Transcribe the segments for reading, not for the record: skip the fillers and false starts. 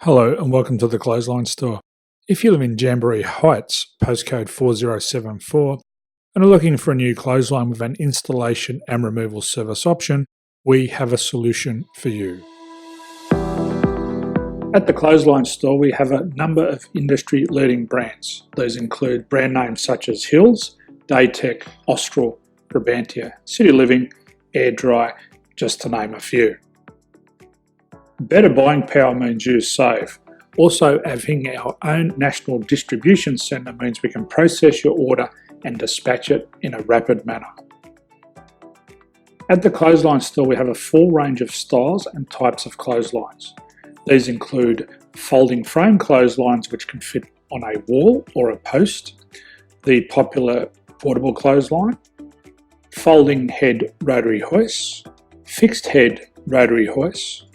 Hello and welcome to the Clothesline Store. If you live in Jamboree Hoists, postcode 4074, and are looking for a new clothesline with an installation and removal service option, we have a solution for you. At the Clothesline Store, we have a number of industry-leading brands. These include brand names such as Hills, Daytech, Austral, Brabantia, City Living, Air Dry, just to name a few. Better buying power means you save. Also, having our own national distribution centre means we can process your order and dispatch it in a rapid manner. At the Clothesline Store, we have a full range of styles and types of clotheslines. These include folding frame clotheslines which can fit on a wall or a post, the popular portable clothesline, folding head rotary hoists, fixed head rotary hoists,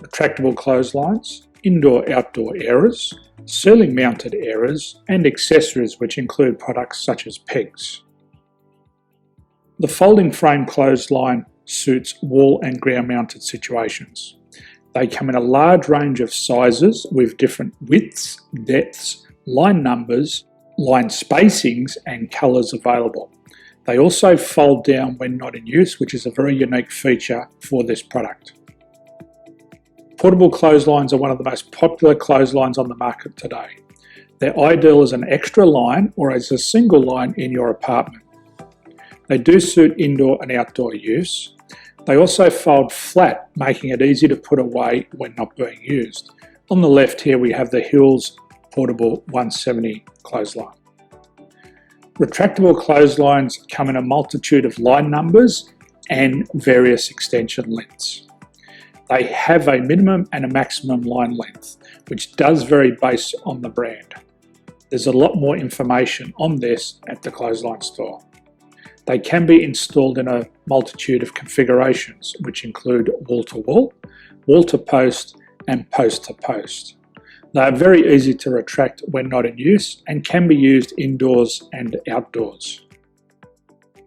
retractable clotheslines, indoor-outdoor airers, ceiling mounted airers, and accessories which include products such as pegs. The folding frame clothesline suits wall and ground mounted situations. They come in a large range of sizes with different widths, depths, line numbers, line spacings and colours available. They also fold down when not in use, which is a very unique feature for this product. Portable clotheslines are one of the most popular clotheslines on the market today. They're ideal as an extra line or as a single line in your apartment. They do suit indoor and outdoor use. They also fold flat, making it easy to put away when not being used. On the left here we have the Hills Portable 170 clothesline. Retractable clotheslines come in a multitude of line numbers and various extension lengths. They have a minimum and a maximum line length, which does vary based on the brand. There's a lot more information on this at the Clothesline Store. They can be installed in a multitude of configurations, which include wall-to-wall, wall-to-post, and post-to-post. They are very easy to retract when not in use and can be used indoors and outdoors.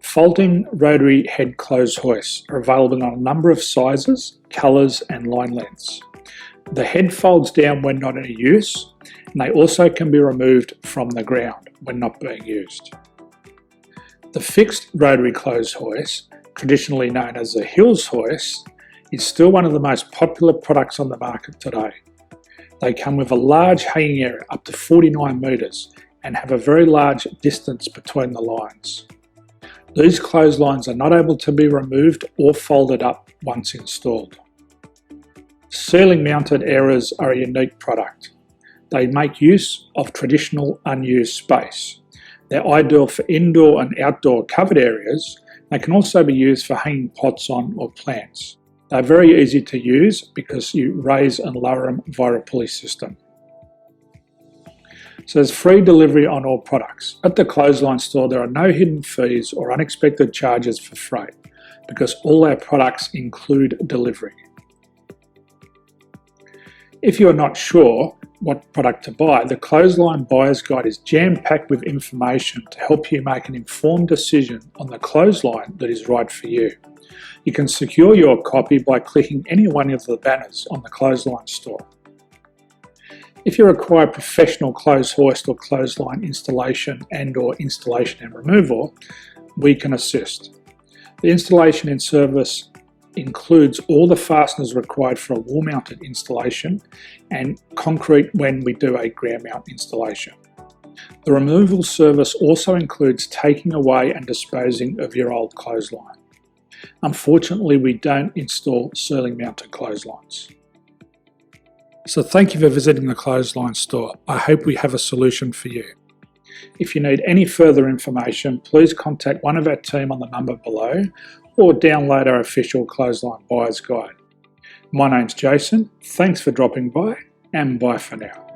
Folding rotary head clothes hoists are available in a number of sizes, colours and line lengths. The head folds down when not in use, and they also can be removed from the ground when not being used. The fixed rotary clothes hoist, traditionally known as the Hills hoist, is still one of the most popular products on the market today. They come with a large hanging area up to 49 metres and have a very large distance between the lines. These clotheslines are not able to be removed or folded up once installed. Ceiling mounted airers are a unique product. They make use of traditional unused space. They're ideal for indoor and outdoor covered areas. They can also be used for hanging pots on or plants. They're very easy to use because you raise and lower them via a pulley system. So there's free delivery on all products. At the Clothesline Store, there are no hidden fees or unexpected charges for freight because all our products include delivery. If you are not sure what product to buy, the Clothesline Buyer's Guide is jam-packed with information to help you make an informed decision on the clothesline that is right for you. You can secure your copy by clicking any one of the banners on the Clothesline Store. If you require professional clothes hoist or clothesline installation and/or installation and removal, we can assist. The installation and service includes all the fasteners required for a wall-mounted installation and concrete when we do a ground mount installation. The removal service also includes taking away and disposing of your old clothesline. Unfortunately, we don't install ceiling mounted clotheslines. So thank you for visiting the Clothesline Store. I hope we have a solution for you. If you need any further information, please contact one of our team on the number below or download our official Clothesline Buyer's Guide. My name's Jason, thanks for dropping by and bye for now.